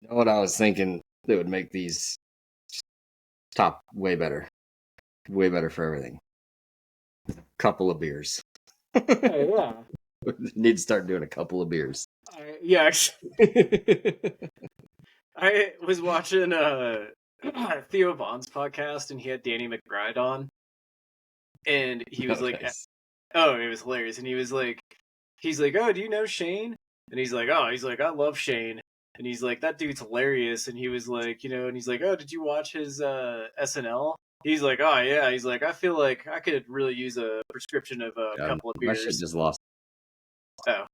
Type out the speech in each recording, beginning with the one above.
You know what I was thinking? They would make these top way better for everything. Couple of beers. Yeah. Need to start doing a couple of beers. Yeah, actually, I was watching Theo Vaughn's podcast, and he had Danny McBride on, and he was like, Nice. "Oh, it was hilarious." And he's like, "Oh, do you know Shane?" And he's like, I love Shane." And he's like, "That dude's hilarious." And he was like, and he's like, "Oh, did you watch his SNL?" He's like, "Oh yeah." He's like, "I feel like I could really use a prescription of a couple of My shit beers." just lost. Oh,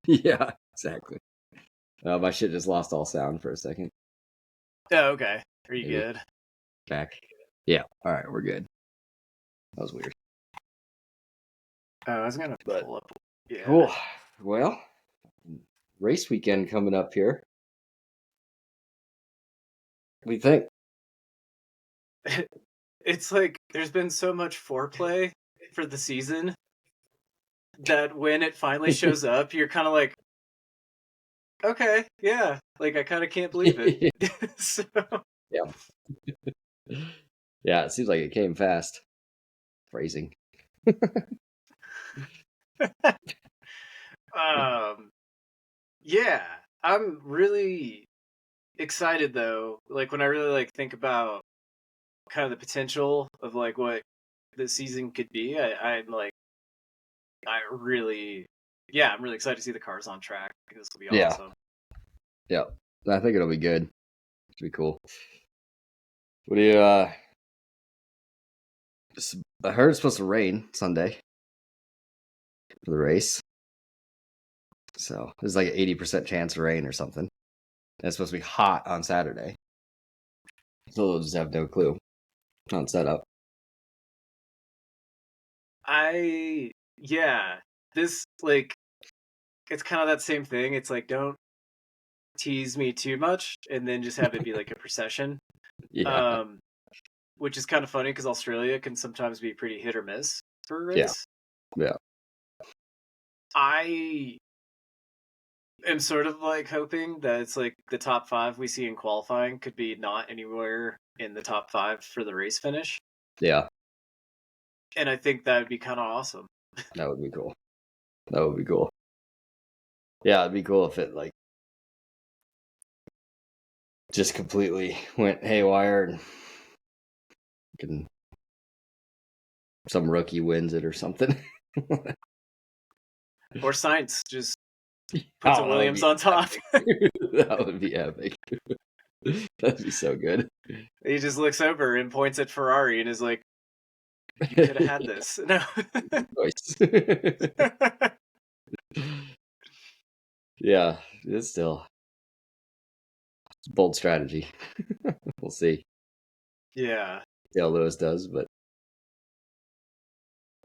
Yeah, exactly. My shit just lost all sound for a second. oh, okay. Are you Maybe. good? Back. Yeah. All right, we're good. That was weird. Oh, I was gonna But pull up. Yeah. cool. Well, race weekend coming up here. What do you think? It's like there's been so much foreplay for the season that when it finally shows up, you're kind of like, okay, yeah, like I kind of can't believe it. So, Yeah. Yeah, it seems like it came fast. Phrasing. yeah, I'm really excited though. Like when I really think about kind of the potential of like what the season could be, I really, yeah, I'm really excited to see the cars on track. This will be Yeah. awesome. Yeah. I think it'll be good. It'll be cool. What do you I heard it's supposed to rain Sunday for the race. So there's like an 80% chance of rain or something. And it's supposed to be hot on Saturday. So they'll just have no clue on setup. Yeah, this like it's kind of that same thing. It's like don't tease me too much, and then just have it be like a procession. Yeah. Um, which is kind of funny because Australia can sometimes be pretty hit or miss for a Yeah. race. Yeah. I am sort of like hoping that it's like the top 5 we see in qualifying could be not anywhere in the top 5 for the race finish. Yeah. And I think that would be kind of awesome. That would be cool. That would be cool. Yeah, it'd be cool if it like just completely went haywire and can, some rookie wins it or something. Or Science just puts a Williams on top. That would be epic. That'd be so good. He just looks over and points at Ferrari and is like, "You could have had this." No. Yeah, it's still it's a bold strategy. We'll see. Yeah. See how Lewis does, but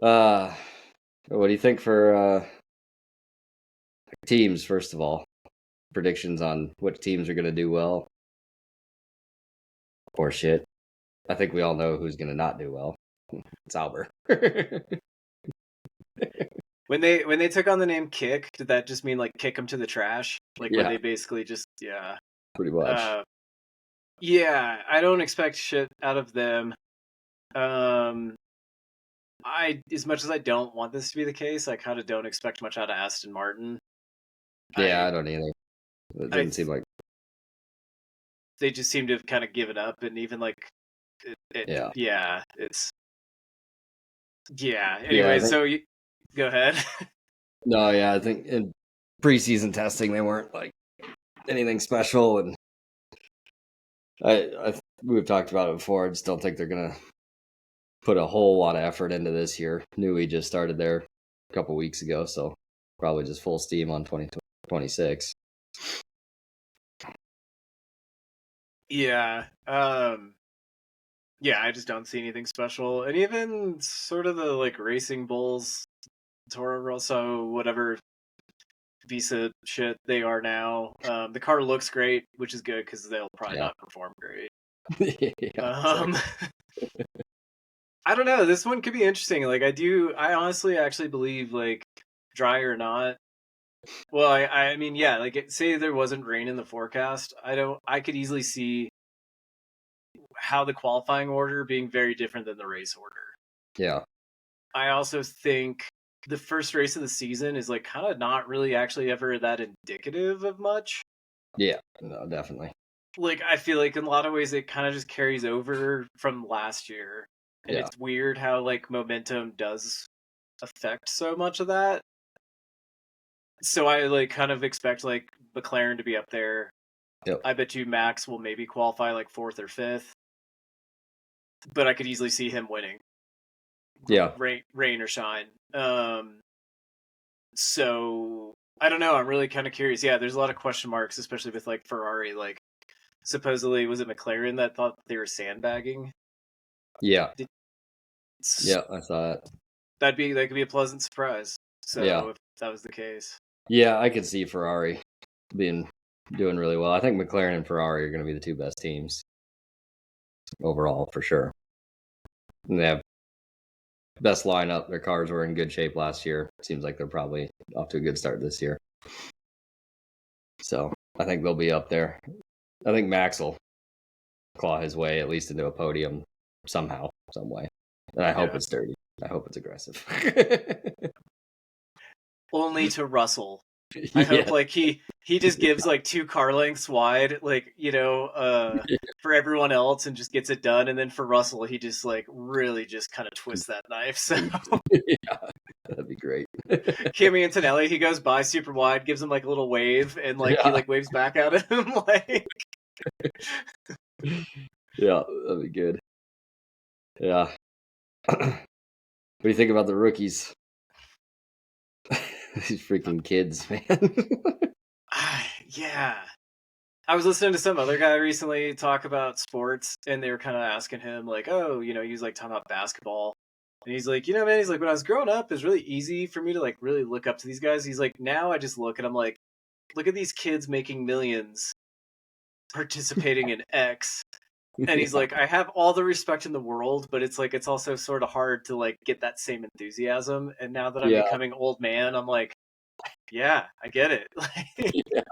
what do you think for teams? First of all, predictions on what teams are going to do well or shit. I think we all know who's going to not do well. It's Albert. When they took on the name Kick, did that just mean like kick him to the trash? Like where Yeah. they basically just Pretty much. Yeah, I don't expect shit out of them. I as much as I don't want this to be the case, I kind of don't expect much out of Aston Martin. Yeah, I don't either. It doesn't seem like. They just seem to have kind of given up, and even like, Yeah. it's Anyway, so you go ahead. No, yeah, I think in preseason testing they weren't like anything special, and we've talked about it before. I just don't think they're gonna put a whole lot of effort into this year. Newey just started there a couple weeks ago, so probably just full steam on 2026. Yeah. Yeah, I just don't see anything special. And even sort of the like Racing Bulls, Toro Rosso, whatever Visa shit they are now. The car looks great, which is good because they'll probably not perform great. Exactly. I don't know. This one could be interesting. Like I honestly actually believe like dry or not, Well, I mean, yeah, like say there wasn't rain in the forecast. I could easily see how the qualifying order being very different than the race order. Yeah. I also think the first race of the season is like kind of not really actually ever that indicative of much. Yeah. No, definitely. Like I feel like in a lot of ways it kind of just carries over from last year. And Yeah. it's weird how like momentum does affect so much of that. So I like kind of expect like McLaren to be up there. Yep. I bet you Max will maybe qualify like fourth or fifth, but I could easily see him winning, Yeah. rain or shine. So I don't know. I'm really kind of curious. Yeah, there's a lot of question marks, especially with like Ferrari. Like supposedly, was it McLaren that thought they were sandbagging? Yeah. Did, Yeah. I saw it. that could be a pleasant surprise. Yeah. So if that was the case, Yeah. I could see Ferrari doing really well. I think McLaren and Ferrari are going to be the two best teams overall for sure. And they have best lineup. Their cars were in good shape last year. Seems like they're probably off to a good start this year. So I think they'll be up there. I think Max will claw his way at least into a podium somehow, some way. And I hope yeah. it's dirty. I hope it's aggressive. Only to Russell. I hope Yeah. like he just gives like two car lengths wide, like for everyone else, and just gets it done. And then for Russell, he just like really just kind of twists that knife. So Yeah, that'd be great. Kimi Antonelli, he goes by super wide, gives him like a little wave, and like he Yeah. like waves back at him. Like Yeah, that'd be good. Yeah. What do you think about the rookies? These freaking kids, man. yeah. I was listening to some other guy recently talk about sports, and they were kind of asking him, like, oh, he was like talking about basketball. And he's like, man, he's like, when I was growing up, it was really easy for me to like really look up to these guys. He's like, now I just look and I'm like, look at these kids making millions participating in X. And he's Yeah. like, I have all the respect in the world, but it's like, it's also sort of hard to like get that same enthusiasm. And now that I'm Yeah. becoming old man, I'm like, yeah, I get it. Yeah.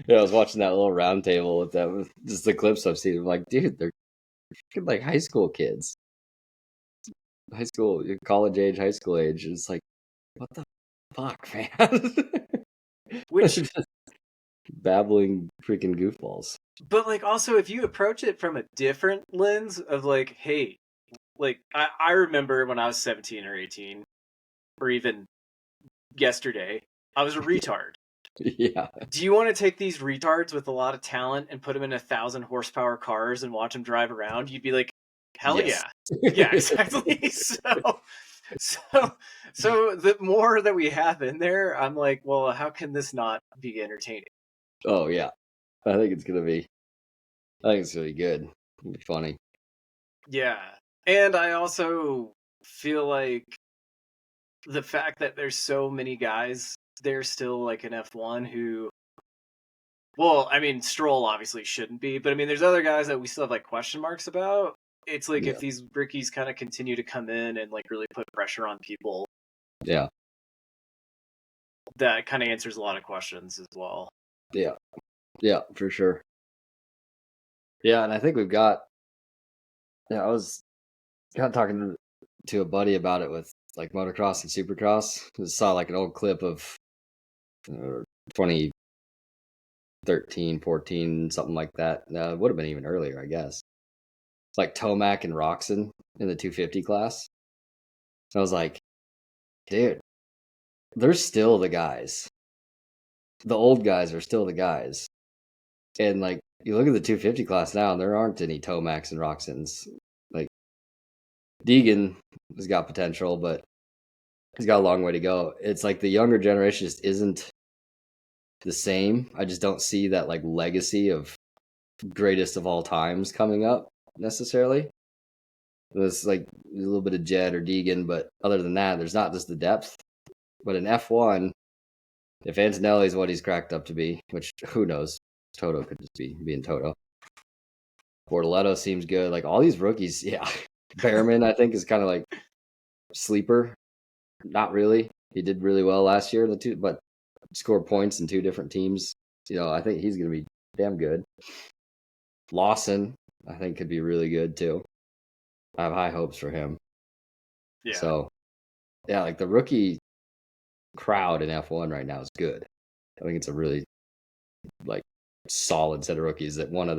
Yeah, I was watching that little round table with them, just the clips I've seen. I'm like, dude, they're freaking like high school kids, high school, college age, high school age. It's like, what the fuck, man? Which, Just babbling freaking goofballs. but like, also, if you approach it from a different lens of like, hey, like, I remember when I was 17 or 18, or even yesterday, I was a retard. Yeah. Do you want to take these retards with a lot of talent and put them in 1,000 horsepower cars and watch them drive around? You'd be like, hell Yes. yeah. Yeah, exactly. So the more that we have in there, I'm like, well, how can this not be entertaining? Oh yeah. I think it's gonna be. I think it's gonna be good. It'll be funny. Yeah. And I also feel like the fact that there's so many guys there still like an F1 who, well, I mean, Stroll obviously shouldn't be, but I mean, there's other guys that we still have like question marks about. It's like Yeah. if these rookies kind of continue to come in and like really put pressure on people, Yeah. that kind of answers a lot of questions as well. Yeah. Yeah. For sure. Yeah, and I think we've got. Yeah, I was kind of talking to a buddy about it with like motocross and supercross. I saw like an old clip of 2013, 14, something like that. It would have been even earlier, I guess. It's like Tomac and Roxon in the 250 class. So I was like, dude, they're still the guys. The old guys are still the guys. And like, you look at the 250 class now, and there aren't any Tomacs and Roxons. Like, Deegan has got potential, but he's got a long way to go. It's like the younger generation just isn't the same. I just don't see that like legacy of greatest of all times coming up necessarily. There's like a little bit of Jed or Deegan, but other than that, there's not just the depth. But in F1, if Antonelli's what he's cracked up to be, which who knows, Toto could just be being Toto. Bortoletto seems good. Like all these rookies, yeah. Behrman, I think, is kind of like sleeper. Not really. He did really well last year, but score points in 2 different teams. I think he's going to be damn good. Lawson, I think, could be really good too. I have high hopes for him. Yeah. So, yeah, like the rookie crowd in F1 right now is good. I think it's a really like solid set of rookies that one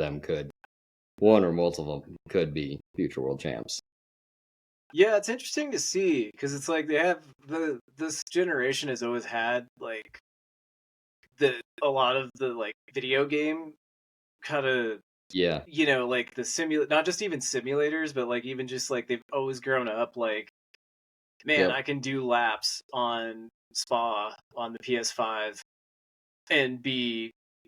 or multiple of them could be future world champs. Yeah, it's interesting to see because it's like they have this generation has always had like a lot of the like video game kind of Yeah. like the not just even simulators, but like even just like they've always grown up like, man, Yep. I can do laps on Spa on the PS5 and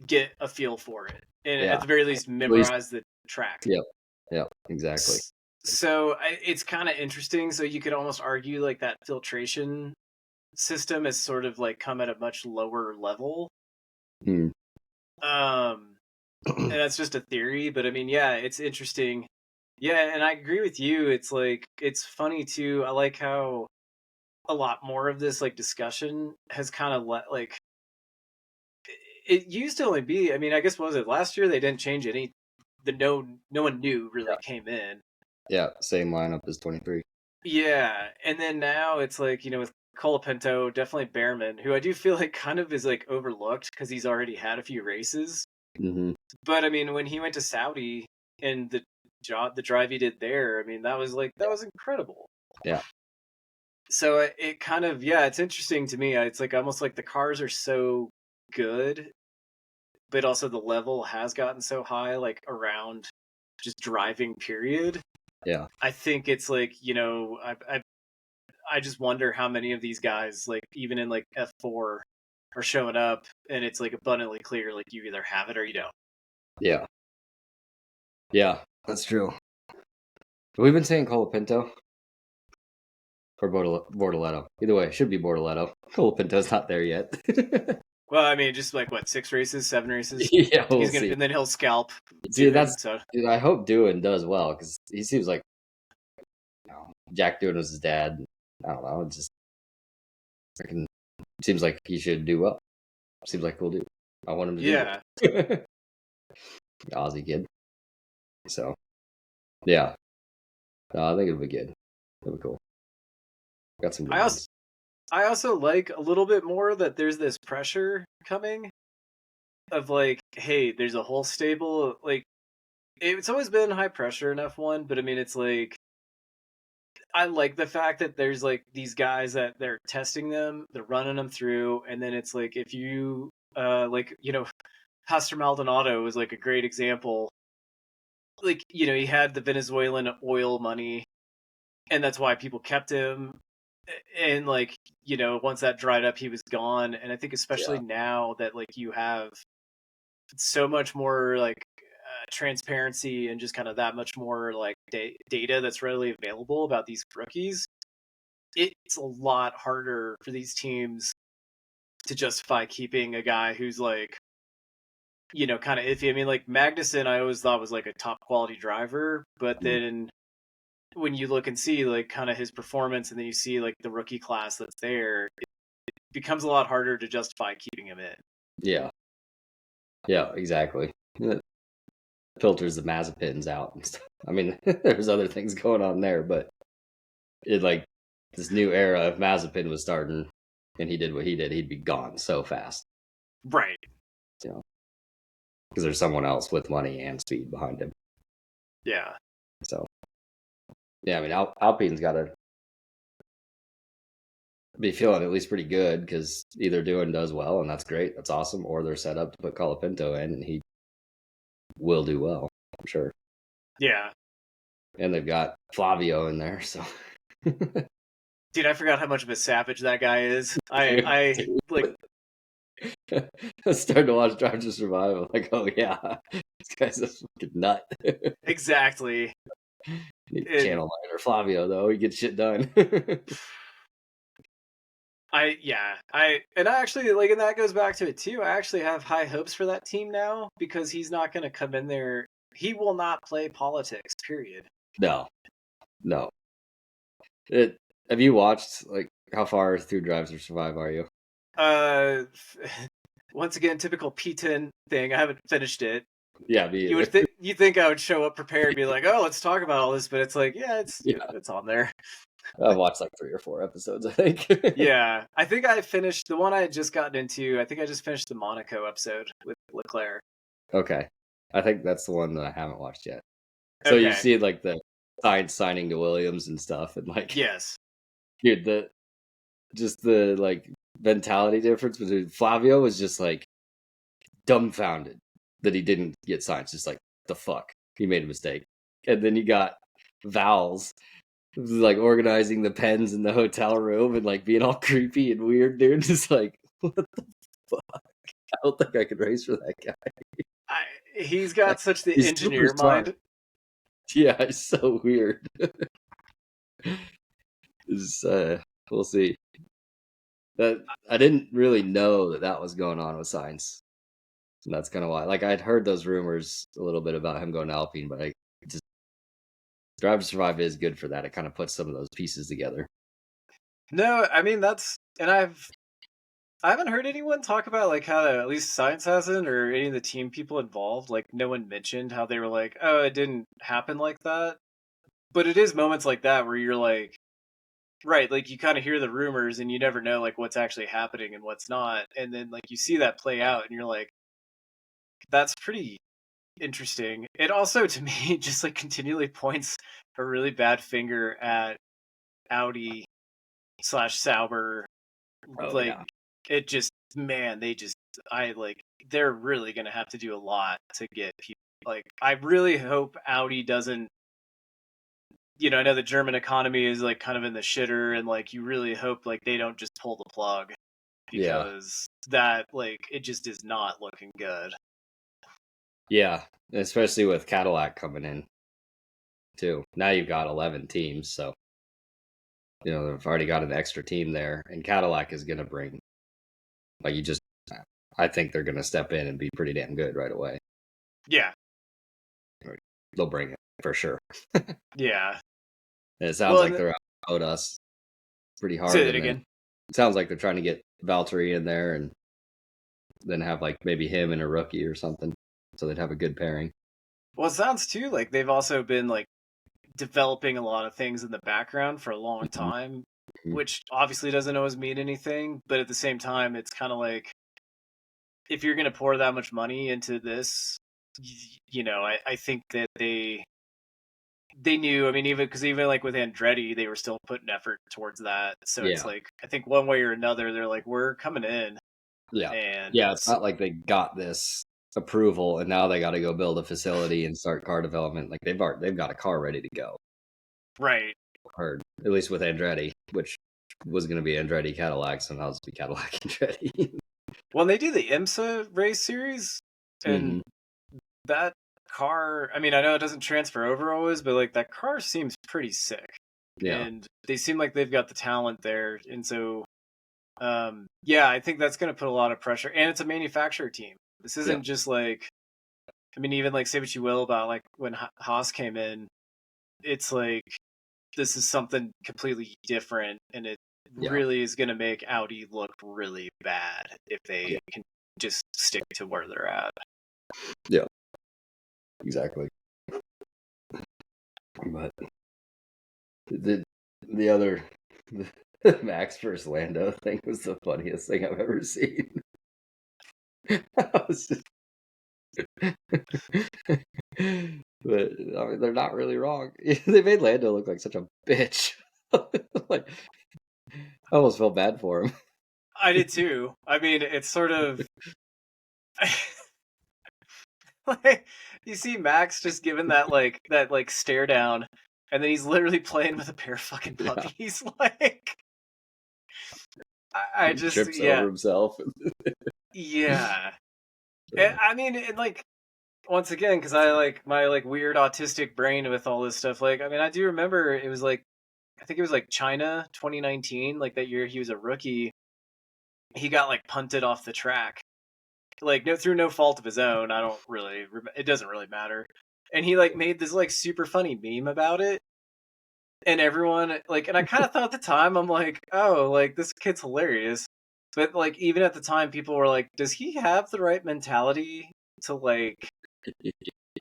get a feel for it, and Yeah. at the very least At least. memorize the track. Yep. Yep. Exactly. So it's kind of interesting. So you could almost argue like that filtration system has sort of like come at a much lower level. Hmm. And that's just a theory, but I mean, yeah, it's interesting. Yeah, and I agree with you. It's like it's funny too. I like how a lot more of this like discussion has kind of like it used to only be. I mean, I guess what was it last year? They didn't change any. No one new really came in. Yeah. Same lineup as 23. Yeah, and then now it's like with Colapinto, definitely Behrman, who I do feel like kind of is like overlooked because he's already had a few races. Mm-hmm. But I mean, when he went to Saudi and the drive he did there, I mean, that was incredible. Yeah. So it kind of it's interesting to me. It's like almost like the cars are so good, but also the level has gotten so high, like around just driving. Period. Yeah. I think it's like I just wonder how many of these guys, like even in like F4, are showing up, and it's like abundantly clear, like you either have it or you don't. Yeah. Yeah. That's true. We've been saying Colapinto or Bortoletto. Either way, it should be Bortoletto. Colapinto's not there yet. Well, I mean, just like what 6 races, 7 races. Yeah, we'll He's gonna, see. and then he'll scalp. See, Doohan, so dude, I hope Doohan does well because he seems like Jack Doohan was his dad. I don't know. It just freaking seems like he should do well. Seems like a cool dude. I want him to do well. Aussie kid. So, yeah. No, I think it'll be good. It'll be cool. Got some good ones. I also like a little bit more that there's this pressure coming of like, hey, there's a whole stable. Like, it's always been high pressure in F1, but I mean, it's like I like the fact that there's like these guys that they're testing them, they're running them through, and then it's like if you Pastor Maldonado was like a great example. Like, he had the Venezuelan oil money, and that's why people kept him. And like, once that dried up, he was gone. And I think especially now that like you have so much more like transparency and just kind of that much more like data that's readily available about these rookies, it's a lot harder for these teams to justify keeping a guy who's like kind of iffy. I mean, like Magnussen, I always thought was like a top quality driver, but then when you look and see like kind of his performance, and then you see like the rookie class that's there, it becomes a lot harder to justify keeping him in. Yeah. Yeah, exactly. It filters the Mazepins out and stuff. I mean, there's other things going on there, but it like this new era, if Mazepin was starting and he did what he did, he'd be gone so fast. Right. Because there's someone else with money and speed behind him. Yeah. So, yeah, I mean, Alpine's got to be feeling at least pretty good because either Doohan does well, and that's great, that's awesome, or they're set up to put Colapinto in, and he will do well, I'm sure. Yeah. And they've got Flavio in there, so. Dude, I forgot how much of a savage that guy is. I like. I started to watch Drive to Survive. I'm like, oh yeah, this guy's a fucking nut. Exactly. Channel miner Flavio though, he gets shit done. I actually like, and that goes back to it too. I actually have high hopes for that team now because he's not going to come in there. He will not play politics. Period. No. Have you watched like how far through Drive to Survive are you? Once again, typical P10 thing. I haven't finished it. Yeah, me either. You think I would show up prepared and be like, oh, let's talk about all this, but it's like, yeah, Yeah, it's on there. I've watched like 3 or 4 episodes, I think. Yeah, I think I finished the one I had just gotten into. I think I just finished the Monaco episode with Leclerc. Okay, I think that's the one that I haven't watched yet. So you Okay. see like the science signing to Williams and stuff, and like, Yes. dude, the like mentality difference between Flavio was just like dumbfounded that he didn't get signed. Just like, the fuck, he made a mistake. And then you got Vowels like organizing the pens in the hotel room and like being all creepy and weird, dude. Just like, what the fuck? I don't think I could race for that guy. He's got Like, such the he's super engineer smart. mind. Yeah, it's so weird. It's, we'll see. That I didn't really know that was going on with science. And that's kind of why. Like, I'd heard those rumors a little bit about him going to Alpine, but I just Drive to Survive is good for that. It kind of puts some of those pieces together. No, I mean I haven't heard anyone talk about like how at least science hasn't, or any of the team people involved. Like no one mentioned how they were like, oh, it didn't happen like that. But it is moments like that where you're like, right, like you kind of hear the rumors and you never know like what's actually happening and what's not, and then like you see that play out and you're like, that's pretty interesting. It also to me just like continually points a really bad finger at Audi slash Sauber. Oh Like yeah, it just, man, I like, they're really gonna have to do a lot to get people. Like I really hope Audi doesn't, I know the German economy is like kind of in the shitter, and like you really hope like they don't just pull the plug, yeah, because that, like, it just is not looking good. yeah. Especially with Cadillac coming in too. Now you've got 11 teams, so they've already got an extra team there, and Cadillac is going to bring like you just. I think they're going to step in and be pretty damn good right away. Yeah. They'll bring it for sure. Yeah. And it sounds Well, like they're out us pretty say hard, that and then again. it sounds like they're trying to get Valtteri in there, and then have like maybe him and a rookie or something, so they'd have a good pairing. Well, it sounds too like they've also been like developing a lot of things in the background for a long time, Mm-hmm. which obviously doesn't always mean anything, but at the same time, it's kind of like, if you're going to pour that much money into this, I think that they knew. I mean, even like with Andretti, they were still putting effort towards that. So it's Yeah, like, I think one way or another, they're like, we're coming in, yeah, and yeah. It's not like they got this approval and now they got to go build a facility and start car development. Like they've got a car ready to go. right. Heard at least with Andretti, which was going to be Andretti Cadillac, so now it's be Cadillac Andretti. When they do the IMSA race series, and Mm-hmm. that car, I mean, I know it doesn't transfer over always, but like that car seems pretty sick, Yeah, and they seem like they've got the talent there, and so yeah, I think that's going to put a lot of pressure, and it's a manufacturer team. This yeah, isn't just like, I mean, even like say what you will about like when Haas came in, it's like this is something completely different, and it yeah, really is going to make Audi look really bad if yeah, they can just stick to where they're at. yeah. Exactly. But the other Max versus Lando thing was the funniest thing I've ever seen. I was just, but I mean, they're not really wrong. They made Lando look like such a bitch. Like, I almost felt bad for him. I did too. I mean, it's sort of like you see Max just giving that stare down, and then he's literally playing with a pair of fucking Yeah, puppies. Like I he just, trips over yeah, himself. yeah. I mean, and like, once again, because I like my like weird autistic brain with all this stuff. Like, I mean, I do remember it was like, I think it was like China 2019, like that year he was a rookie. He got like punted off the track, like no, through no fault of his own. I don't really, it doesn't really matter. And he like made this like super funny meme about it, and everyone like, and I kind of thought at the time, I'm like, oh, like this kid's hilarious. But like even at the time, people were like, "Does he have the right mentality to like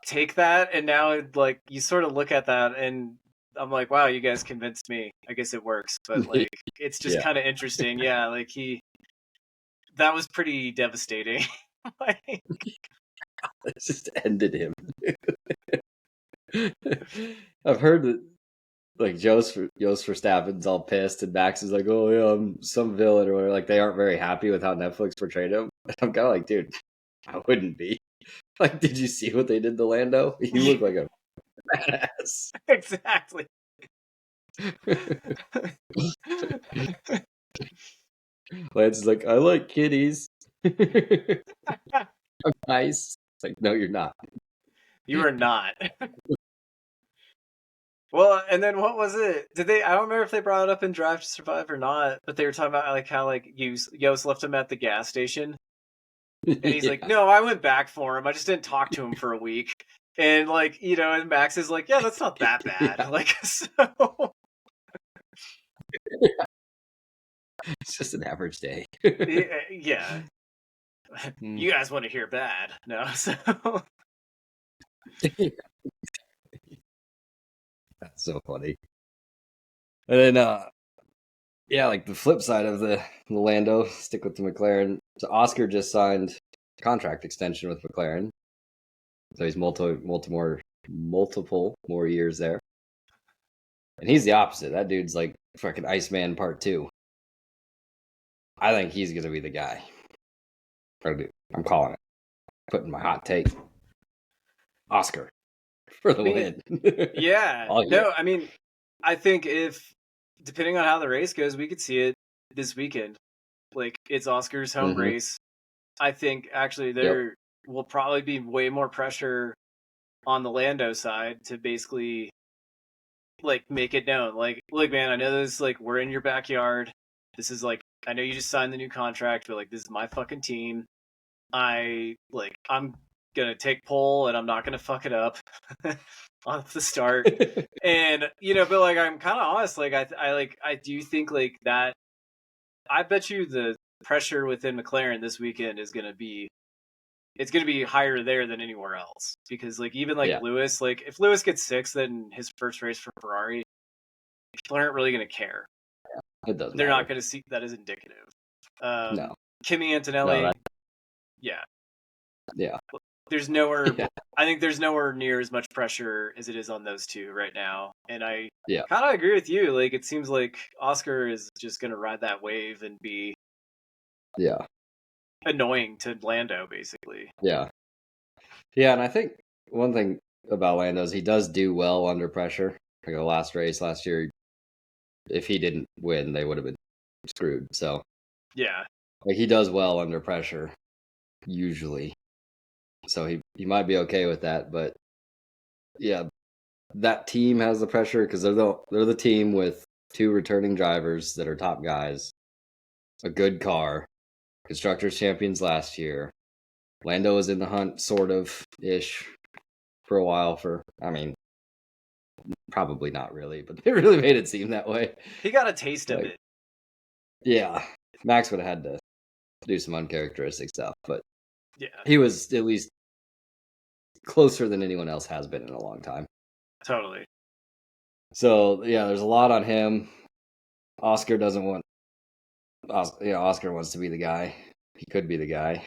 take that?" And now like you sort of look at that, and I'm like, "Wow, you guys convinced me. I guess it works." But like it's just Yeah. kind of interesting. Yeah, like that was pretty devastating. Like, It just ended him. I've heard that like Joe's Verstappen's all pissed, and Max is like, "Oh yeah, I'm some villain," or whatever. Like they aren't very happy with how Netflix portrayed him. I'm kind of like, dude, I wouldn't be. Like, did you see what they did to Lando? He looked like a badass. exactly. Lance is like, I like kitties. I'm nice. It's like, no, you're not. You are not. Well, and then what was it? Did they? I don't remember if they brought it up in Drive to Survive or not. But they were talking about like how like Yost left him at the gas station, and he's like, Yeah. "No, I went back for him. I just didn't talk to him for a week." And like and Max is like, "Yeah, that's not that bad." Yeah. Like so. It's just an average day. Yeah. You guys want to hear bad? No, so That's so funny. And then yeah, like the flip side of the Lando, stick with the McLaren. So Oscar just signed a contract extension with McLaren. So he's multiple more years there. And he's the opposite. That dude's like fucking Iceman Part 2. I think he's gonna be the guy. I'm calling it. Putting my hot take. Oscar for the win. yeah. All year. No, I mean, I think if depending on how the race goes, we could see it this weekend. Like it's Oscar's home Mhm. race. I think actually Yep. there will probably be way more pressure on the Lando side to basically like make it known. Like, look, man, I know this. Like, we're in your backyard. This is like, I know you just signed the new contract, but like, this is my fucking team. I'm gonna take pole, and I'm not gonna fuck it up on the start. And but like, I'm kind of honest. Like, I do think like that. I bet you the pressure within McLaren this weekend is gonna be it's going to be higher there than anywhere else because like even like Yeah. Lewis, like if Lewis gets sixth in his first race for Ferrari, people aren't really going to care. It doesn't They're matter. not going to see that as indicative. No. Kimi Antonelli, No, yeah, yeah. there's nowhere. Yeah. I think there's nowhere near as much pressure as it is on those two right now, and I Yeah. kind of agree with you. Like it seems like Oscar is just going to ride that wave and be Yeah. annoying to Lando, basically. Yeah. Yeah, and I think one thing about Lando is he does do well under pressure. Like the last race last year, if he didn't win, they would have been screwed. So Yeah, like he does well under pressure, usually. So he might be okay with that. But yeah, that team has the pressure because they're the team with two returning drivers that are top guys, a good car, constructors champions last year. Lando was in the hunt, sort of ish, for a while. I mean, probably not really, but they really made it seem that way. he got a taste of Like, it. yeah, Max would have had to do some uncharacteristic stuff, but Yeah, he was at least closer than anyone else has been in a long time. totally. So yeah, there's a lot on him. Oscar doesn't want. Oscar wants to be the guy. He could be the guy.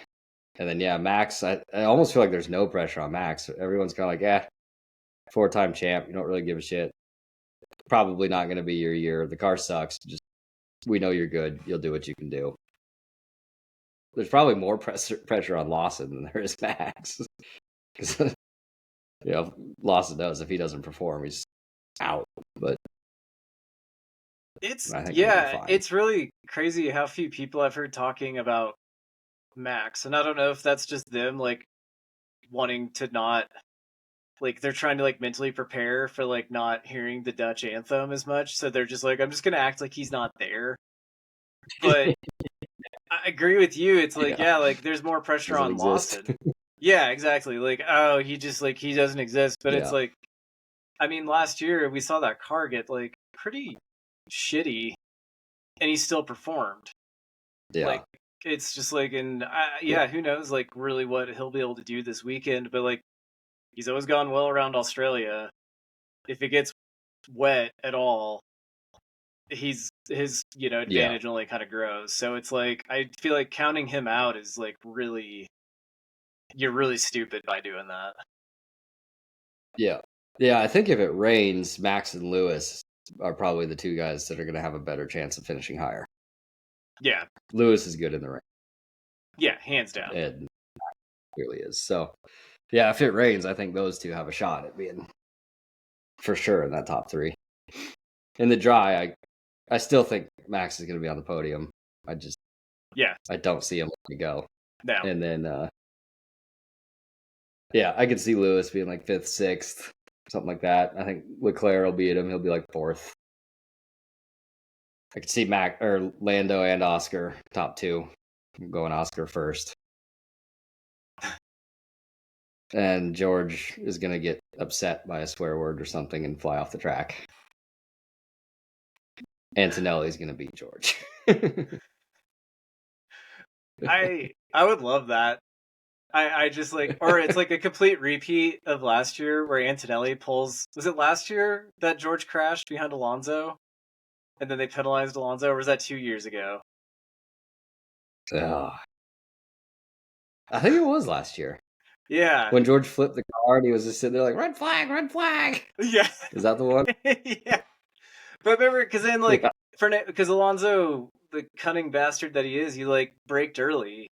And then yeah, Max. I almost feel like there's no pressure on Max. Everyone's kind of like, 4-time champ. You don't really give a shit. Probably not going to be your year. The car sucks. Just we know you're good. You'll do what you can do. There's probably more pressure on Lawson than there is Max. Because Lawson knows if he doesn't perform, he's out. But I think he'll be fine. It's really crazy how few people I've heard talking about Max, and I don't know if that's just them like wanting to not like they're trying to like mentally prepare for like not hearing the Dutch anthem as much, so they're just like I'm just gonna act like he's not there. But I agree with you. It's like like there's more pressure Doesn't on exist. Lawson. Yeah, exactly. Like he just like he doesn't exist, but it's Yeah. like I mean last year we saw that car get like pretty shitty and he still performed. Yeah. Like it's just like, and yeah, who knows, like really what he'll be able to do this weekend. But like, he's always gone well around Australia. If it gets wet at all, his Yeah, advantage only kind of grows. So it's like I feel like counting him out is like you're really stupid by doing that. yeah, yeah. I think if it rains, Max and Lewis are probably the two guys that are going to have a better chance of finishing higher. Yeah, Lewis is good in the rain, yeah, hands down. and clearly is. So, yeah, if it rains, I think those two have a shot at being for sure in that top three. In the dry, I still think Max is going to be on the podium. Yeah, I don't see him letting go. no, And then, yeah, I could see Lewis being like fifth, sixth, something like that. I think Leclerc will beat him. He'll be like fourth. I could see Lando and Oscar top two. I'm going Oscar first. And George is going to get upset by a swear word or something and fly off the track. Antonelli's going to beat George. I would love that. I just like, or it's like a complete repeat of last year where Antonelli pulls. Was it last year that George crashed behind Alonso, and then they penalized Alonso, or was that 2 years ago? Oh, I think it was last year Yeah, when George flipped the car and he was just sitting there like red flag, red flag. yeah, Is that the one? yeah. But remember, because then like Yeah, because Alonso, the cunning bastard that he is, he like braked early,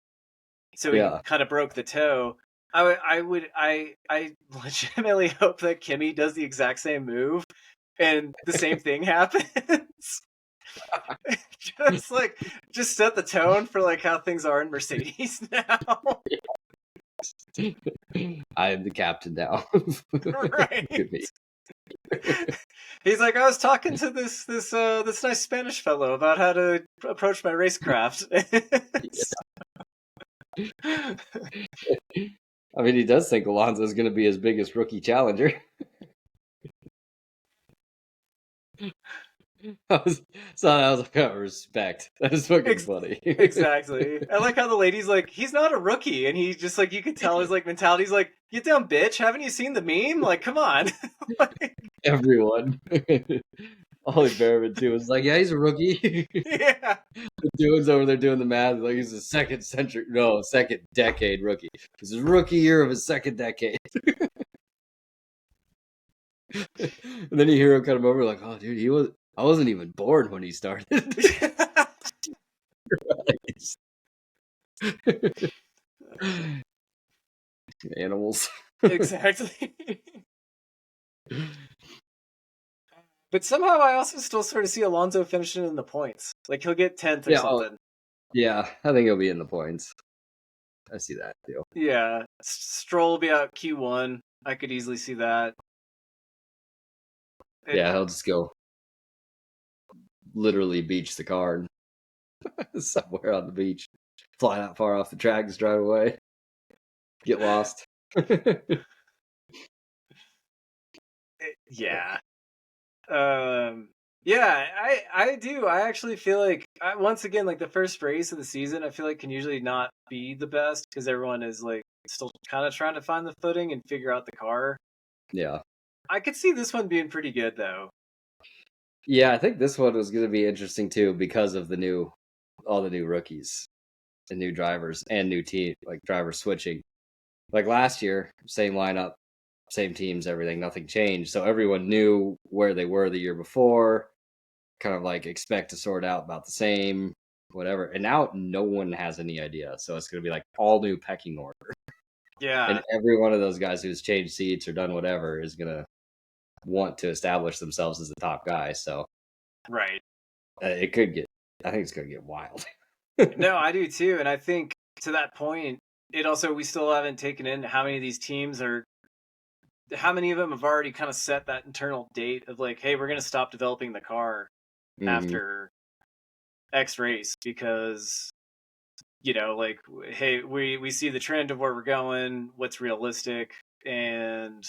so he yeah. kind of broke the toe. I legitimately hope that Kimmy does the exact same move and the same thing happens. just set the tone for like how things are in Mercedes now. I am the captain now. Right. Could be. He's like, I was talking to this nice Spanish fellow about how to approach my racecraft. I mean, he does think Alonso is going to be his biggest rookie challenger. So I was like, oh, respect. That is fucking funny. Exactly. I like how the lady's like, he's not a rookie, and he just like you could tell his like mentality's like, get down, bitch. Haven't you seen the meme? Like, come on. Like, Everyone. Ollie Behrman too was like, yeah, he's a rookie. yeah. The dude's over there doing the math, like he's a second decade rookie. This is rookie year of his second decade. And then you hear him come over like, oh dude, I wasn't even born when he started. Animals. Exactly. But somehow I also still sort of see Alonso finishing in the points. Like he'll get 10th or Yeah, something. yeah, I think he'll be in the points. I see that too. Yeah. Stroll will be out Q1. I could easily see that. Yeah, he'll just go literally beach the car somewhere on the beach. Fly that far off the track, just drive away. Get lost. Yeah. Yeah, I do. I actually feel like once again, like the first race of the season, I feel like can usually not be the best because everyone is like still kind of trying to find the footing and figure out the car. Yeah. I could see this one being pretty good though. Yeah, I think this one was going to be interesting too because of all the new rookies and new drivers and new team, like drivers switching. Like last year, same lineup, same teams, everything, nothing changed. So everyone knew where they were the year before, kind of like expect to sort out about the same, whatever. And now no one has any idea. So it's going to be like all new pecking order. Yeah. And every one of those guys who's changed seats or done whatever is going to want to establish themselves as the top guy. So Right. it could get, I think it's going to get wild. No, I do too, and I think to that point, it also we still haven't taken in how many of these teams are how many of them have already kind of set that internal date of like, hey, we're going to stop developing the car Mm-hmm. after X race because like hey, we see the trend of where we're going, what's realistic, and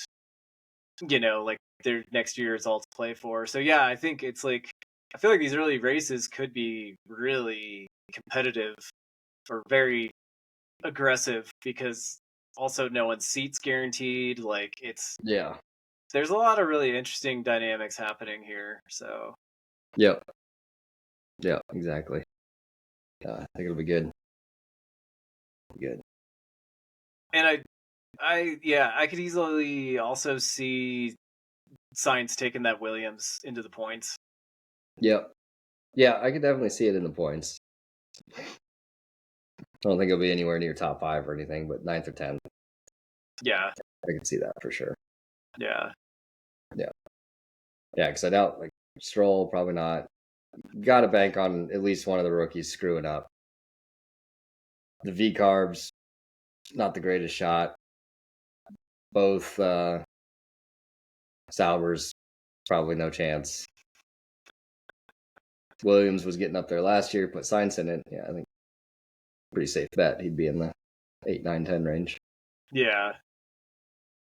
like their next year is all to play for. So yeah, I think it's like I feel like these early races could be really competitive or very aggressive because also no one's seats guaranteed. Like Yeah. there's a lot of really interesting dynamics happening here. So Yep. Yeah. Exactly. I think it'll be good. Good. and I could easily also see Sainz taking that Williams into the points. Yep. Yeah, I could definitely see it in the points. I don't think it'll be anywhere near top 5 or anything, but 9th or 10th. Yeah. I can see that for sure. Yeah. Yeah. Yeah, because I doubt like Stroll probably not. Got to bank on at least one of the rookies screwing up. The V carbs, not the greatest shot. Both Saubers, probably no chance. Williams was getting up there last year, put Sainz in it. Yeah, I think pretty safe bet he'd be in the 8, 9, 10 range. Yeah.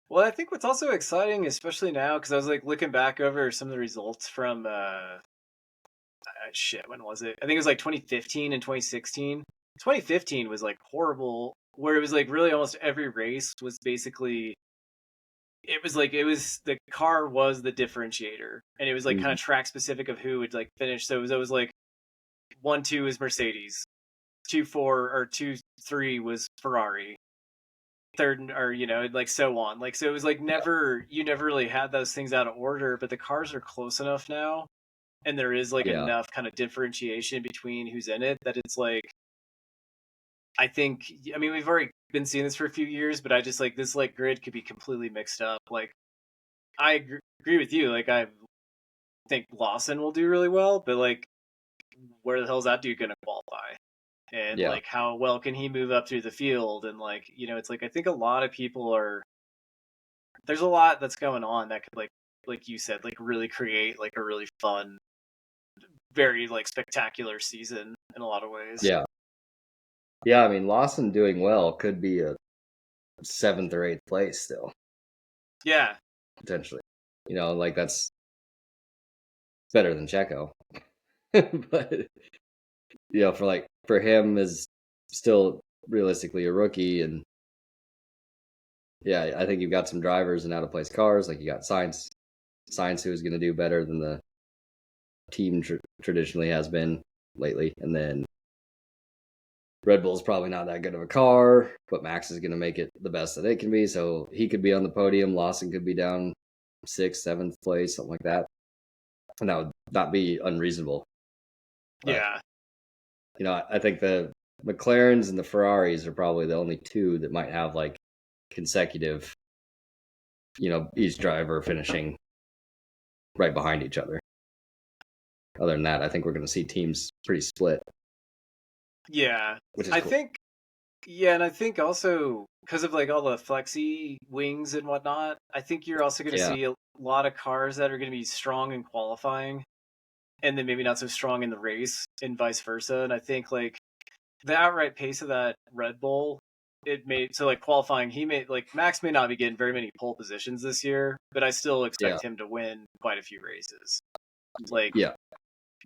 Well, I think what's also exciting, especially now, because I was like looking back over some of the results from shit, when was it? I think it was like 2015 and 2016. 2015 was like horrible, where it was like really almost every race was basically it was the car was the differentiator, and it was like kind of track specific of who would like finish. So it was like 1-2 was Mercedes, 2-4 or 2-3 was Ferrari, third or like so on. Like so it was like you never really had those things out of order, but the cars are close enough now, and there is like Yeah. enough kind of differentiation between who's in it that it's like I think I mean we've already been seeing this for a few years, but I just like this like grid could be completely mixed up. Like I agree with you. Like I think Lawson will do really well, but like where the hell is that dude going to qualify? And Yeah. like how well can he move up through the field? And like it's like I think a lot of people are there's a lot that's going on that could like you said like really create like a really fun, very like spectacular season in a lot of ways. Yeah. Yeah, I mean Lawson doing well could be a 7th or 8th place still. Yeah. Potentially. Like that's better than Checo. But for him is still realistically a rookie, and yeah, I think you've got some drivers in out of place cars. Like you got Science who is going to do better than the team traditionally has been lately, and then Red Bull's probably not that good of a car, but Max is going to make it the best that it can be. So he could be on the podium. Lawson could be down 6th, 7th place, something like that, and that would not be unreasonable. But, Yeah. I think the McLarens and the Ferraris are probably the only two that might have like consecutive, each driver finishing right behind each other. Other than that, I think we're going to see teams pretty split. Yeah. Which is I cool. think yeah, and I think also because of like all the flexi wings and whatnot, I think you're also going to see a lot of cars that are going to be strong in qualifying and then maybe not so strong in the race and vice versa. And I think like the outright pace of that Red Bull, it made so like qualifying, he made like Max may not be getting very many pole positions this year, but I still expect him to win quite a few races. Like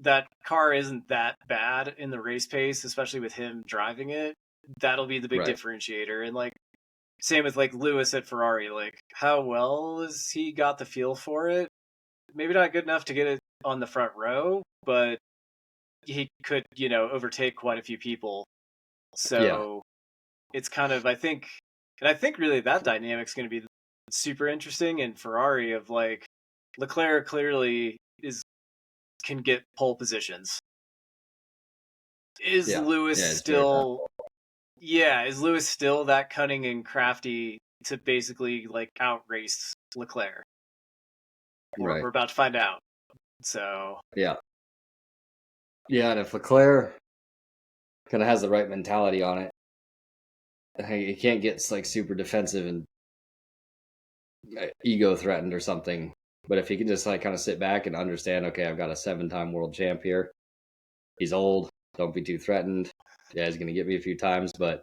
that car isn't that bad in the race pace, especially with him driving it. That'll be the big differentiator. And like same with like Lewis at Ferrari, like how well has he got the feel for it? Maybe not good enough to get it on the front row, but he could, overtake quite a few people. So it's kind of I think really that dynamic's going to be super interesting. And Ferrari of like Leclerc clearly can get pole positions. Is Lewis still is Lewis still that cunning and crafty to basically like outrace Leclerc? We're about to find out. So yeah, and if Leclerc kind of has the right mentality on it, he can't get like super defensive and ego threatened or something. But if he can just like kind of sit back and understand, okay, I've got a 7-time world champ here. He's old. Don't be too threatened. Yeah, he's going to get me a few times, but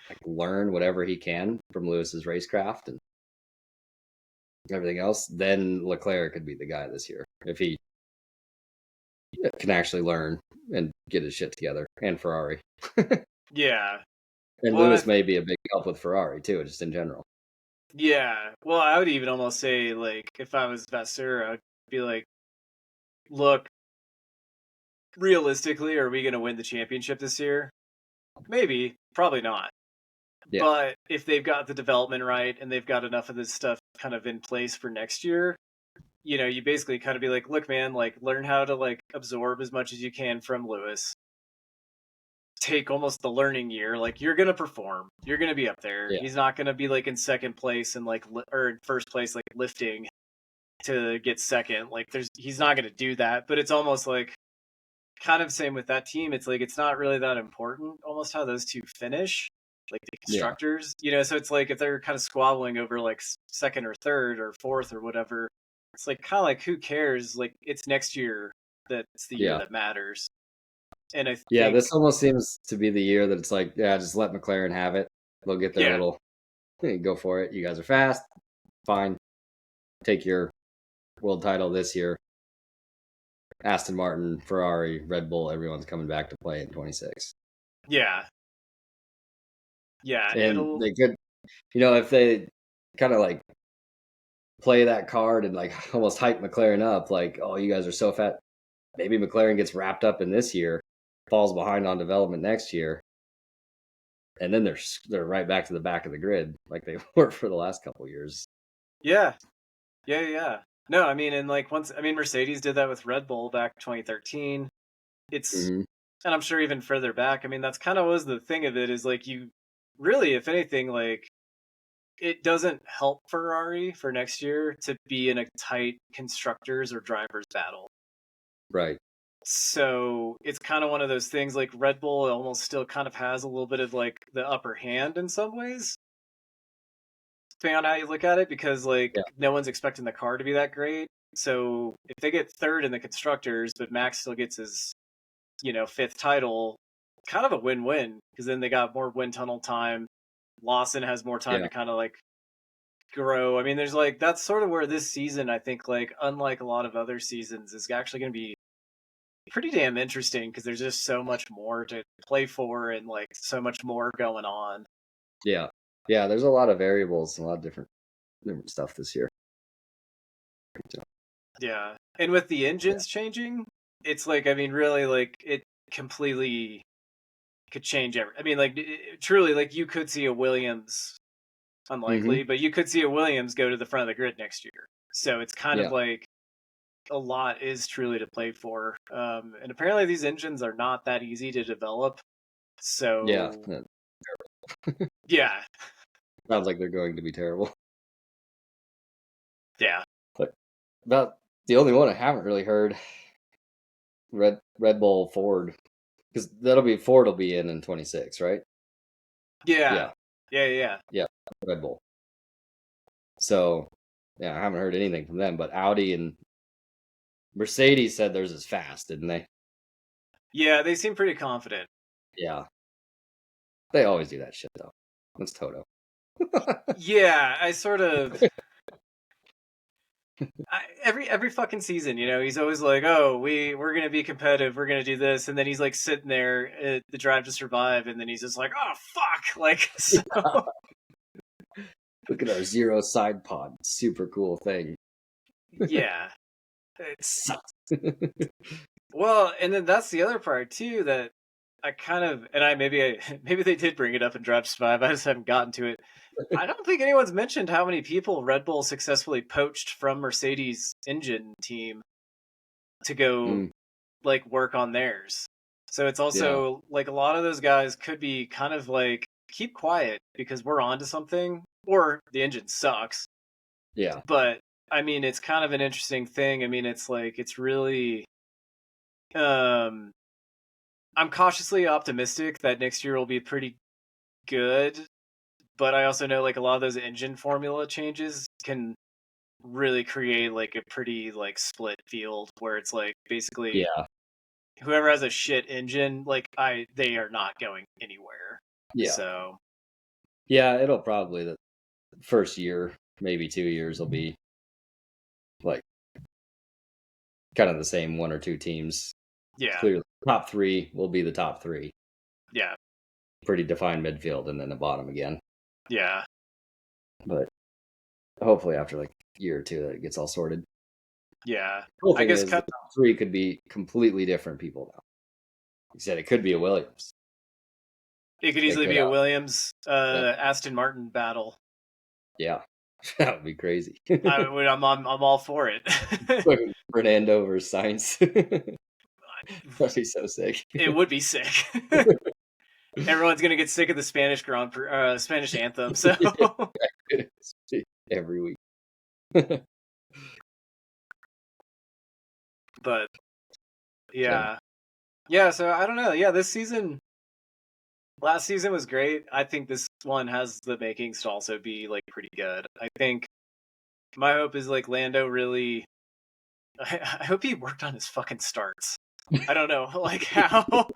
like learn whatever he can from Lewis's racecraft and everything else. Then Leclerc could be the guy this year if he can actually learn and get his shit together. And Ferrari. Yeah. And Well, Lewis may be a big help with Ferrari too, just in general. yeah. Well, I would even almost say, like, if I was Vasseur, I would be like, look, realistically, are we going to win the championship this year? Maybe, probably not. Yeah, But if they've got the development right and they've got enough of this stuff kind of in place for next year, you basically kind of be like, look, man, like, learn how to like absorb as much as you can from Lewis. Take almost the learning year. Like, you're gonna perform. You're gonna be up there. yeah, He's not gonna be like in second place and like or in first place like lifting to get second. Like, he's not gonna do that. But it's almost like kind of same with that team. It's like it's not really that important. Almost how those two finish, like the yeah, constructors. So it's like if they're kind of squabbling over like second or third or fourth or whatever, it's like kind of like who cares? Like, it's next year that's the year yeah. that matters. And I Yeah, think, this almost seems to be the year that it's like, yeah, just let McLaren have it. They'll get their yeah, little, hey, go for it. You guys are fast. Fine. Take your world title this year. Aston Martin, Ferrari, Red Bull, everyone's coming back to play in 26. yeah, yeah, And it'll, they could, if they kind of like play that card and like almost hype McLaren up, like, oh, you guys are so fat. Maybe McLaren gets wrapped up in this year, falls behind on development next year, and then they're right back to the back of the grid like they were for the last couple of years. yeah, yeah, yeah. No, I mean, and like once, I mean, Mercedes did that with Red Bull back 2013. It's, Hmm. and I'm sure even further back. I mean, that's kind of was the thing of it is like you really, if anything, like it doesn't help Ferrari for next year to be in a tight constructors or drivers battle. Right. So it's kind of one of those things like Red Bull almost still kind of has a little bit of like the upper hand in some ways, depending on how you look at it, because like Yeah. no one's expecting the car to be that great. So if they get third in the constructors, but Max still gets his, fifth title, kind of a win-win because then they got more wind tunnel time. Lawson has more time Yeah. to kind of like grow. I mean, there's like that's sort of where this season, I think, like unlike a lot of other seasons, is actually going to be pretty damn interesting because there's just so much more to play for and like so much more going on. Yeah. Yeah. There's a lot of variables and a lot of different stuff this year. Yeah. And with the engines changing, it's like, I mean, really, like, it completely could change every. I mean, like, truly, like, you could see a Williams, Hmm. unlikely, but you could see a Williams go to the front of the grid next year. So it's kind of Yeah. like a lot is truly to play for. And apparently, these engines are not that easy to develop. Yeah. So, That yeah, sounds like they're going to be terrible. yeah. But about the only one I haven't really heard, Red Bull Ford, because that'll be Ford will be in 26, right? Yeah. Yeah. Yeah. Yeah. Yeah. Red Bull. So yeah, I haven't heard anything from them, but Audi and Mercedes said theirs is fast, didn't they? Yeah. They seem pretty confident. Yeah. They always do that shit though. That's Toto. Yeah. I sort of. Every fucking season, he's always like, "Oh, we're gonna be competitive. We're gonna do this," and then he's like sitting there at the Drive to Survive, and then he's just like, "Oh fuck!" Like, so Look at our zero side pod. Super cool thing. yeah, it's Sucks. well, and then that's the other part too that I kind of and I maybe they did bring it up in Drive to Survive. I just haven't gotten to it. I don't think anyone's mentioned how many people Red Bull successfully poached from Mercedes engine team to go Mm, like work on theirs. So it's yeah. also like a lot of those guys could be kind of like keep quiet because we're on to something or the engine sucks. Yeah. But I mean it's kind of an interesting thing. I mean it's like it's really um I'm cautiously optimistic that next year will be pretty good, but I also know like a lot of those engine formula changes can really create like a pretty like split field where it's like basically Yeah. whoever has a shit engine, like they are not going anywhere. Yeah. So Yeah. It'll probably the first year, maybe 2 years, will be like kind of the same one or two teams. yeah, Clearly, top three will be the top three. yeah, pretty defined midfield and then the bottom again. Yeah. But hopefully after like a year or two that it gets all sorted. Yeah. Cool I thing guess is the top three could be completely different people now. You said it could be a Williams. it could easily could be a have. Williams Yep. Aston Martin battle. Yeah. That would be crazy. I'm all for it. Like Fernando versus Sainz. That'd be so sick. It would be sick. Everyone's gonna get sick of the Spanish Spanish anthem. So, Every week. but yeah, yeah. So I don't know. Yeah, last season was great. I think this one has the makings to also be like pretty good. I think my hope is like Lando really. I hope he worked on his fucking starts. I don't know, like how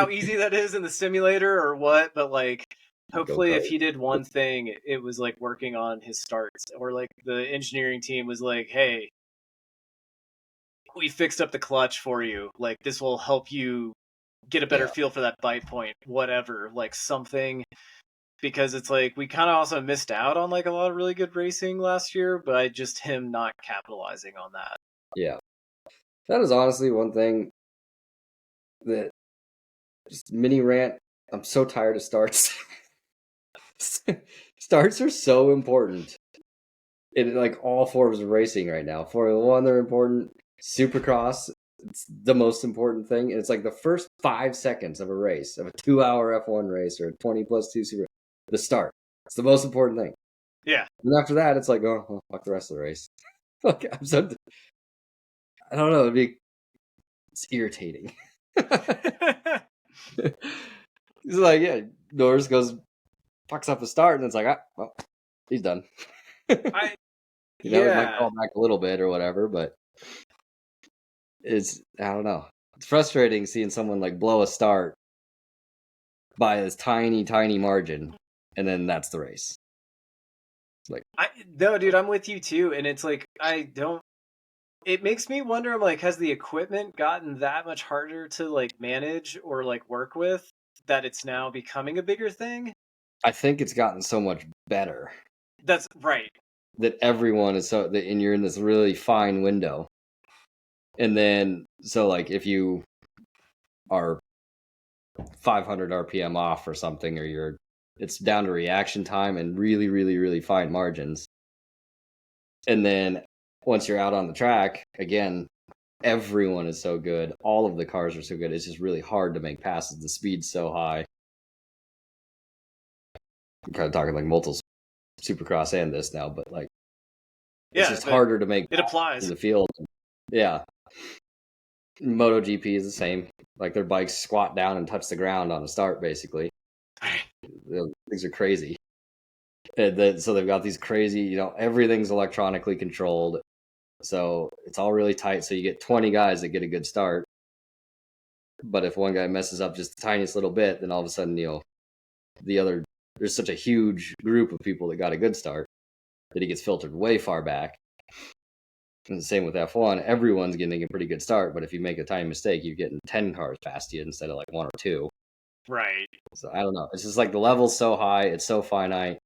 easy that is in the simulator or what, but like hopefully if he did one thing, it was like working on his starts, or like the engineering team was like, hey, we fixed up the clutch for you. Like this will help you get a better feel for that bite point, whatever, like something. Because it's like we kind of also missed out on like a lot of really good racing last year by just him not capitalizing on that. Yeah. That is honestly one thing that just mini rant. I'm so tired of starts. Starts are so important in like all forms of racing right now. Formula One, they're important. Supercross, it's the most important thing. And it's like the first 5 seconds of a race, of a 2-hour F1 race or a 20+2 super, the start. It's the most important thing. Yeah. And after that, it's like, oh, well, fuck the rest of the race. Like, I don't know. It's irritating. He's like, yeah, Norris fucks up a start, and it's like, well, he's done. It might call back a little bit or whatever, but I don't know. It's frustrating seeing someone like blow a start by this tiny, tiny margin, and then that's the race. Like, no, dude, I'm with you too, and it's like it makes me wonder. I'm like, has the equipment gotten that much harder to like manage or like work with that it's now becoming a bigger thing? I think it's gotten so much better. That's right. That everyone is and you're in this really fine window. And then, so like if you are 500 RPM off or something, or it's down to reaction time and really, really, really fine margins. And then once you're out on the track, again, everyone is so good. All of the cars are so good. It's just really hard to make passes. The speed's so high. I'm kind of talking like multiple Supercross and this now, but like, it's just harder to make it applies in the field. Yeah. MotoGP is the same. Like their bikes squat down and touch the ground on a start, basically. Things are crazy. So they've got these crazy, everything's electronically controlled. So it's all really tight. So you get 20 guys that get a good start. But if one guy messes up just the tiniest little bit, then all of a sudden, there's such a huge group of people that got a good start that he gets filtered way far back. And the same with F1. Everyone's getting a pretty good start, but if you make a tiny mistake, you're getting 10 cars past you instead of like 1 or 2. Right. So I don't know. It's just like the level's so high, it's so finite.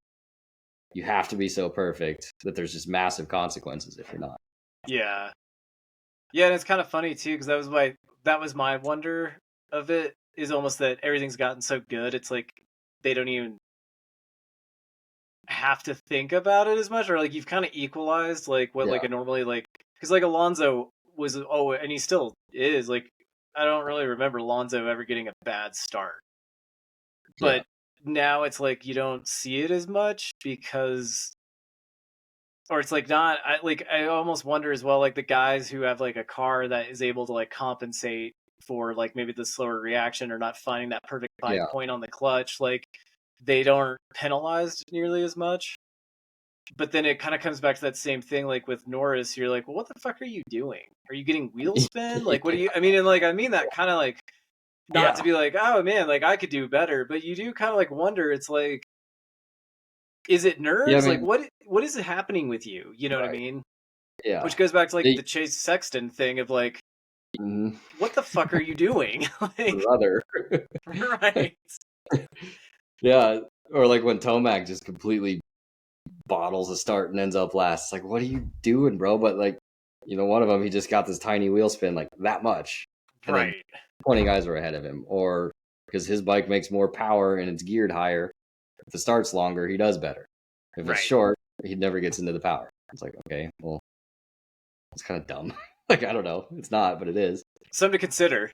You have to be so perfect that there's just massive consequences if you're not. Yeah. Yeah, and it's kind of funny too, because that was my wonder of it, is almost that everything's gotten so good. It's like they don't even have to think about it as much, or like you've kind of equalized like what like a normally like, because like Alonso was, and he still is, like I don't really remember Alonso ever getting a bad start, but now it's like you don't see it as much because, or it's like not, I almost wonder as well, like the guys who have like a car that is able to like compensate for like maybe the slower reaction or not finding that perfect point on the clutch, like they don't penalized nearly as much. But then it kind of comes back to that same thing, like with Norris, you're like, well, what the fuck are you doing? Are you getting wheel spin? Like, what do you, I mean, and like, I mean that kind of like, not to be like, oh man, like I could do better, but you do kind of like wonder, it's like, is it nerves? Yeah, I mean, like what is it happening with you? You know what I mean? Yeah. Which goes back to like the Chase Sexton thing of like, what the fuck are you doing? Like, brother. Right. Yeah, or like when Tomac just completely bottles a start and ends up last. It's like, what are you doing, bro? But like, one of them, he just got this tiny wheel spin, like that much, and then Right. 20 guys were ahead of him. Or because his bike makes more power and it's geared higher, if the start's longer, he does better. If it's Right. short, he never gets into the power. It's like, okay, well, it's kind of dumb. Like, I don't know. It's not, but it is. Something to consider.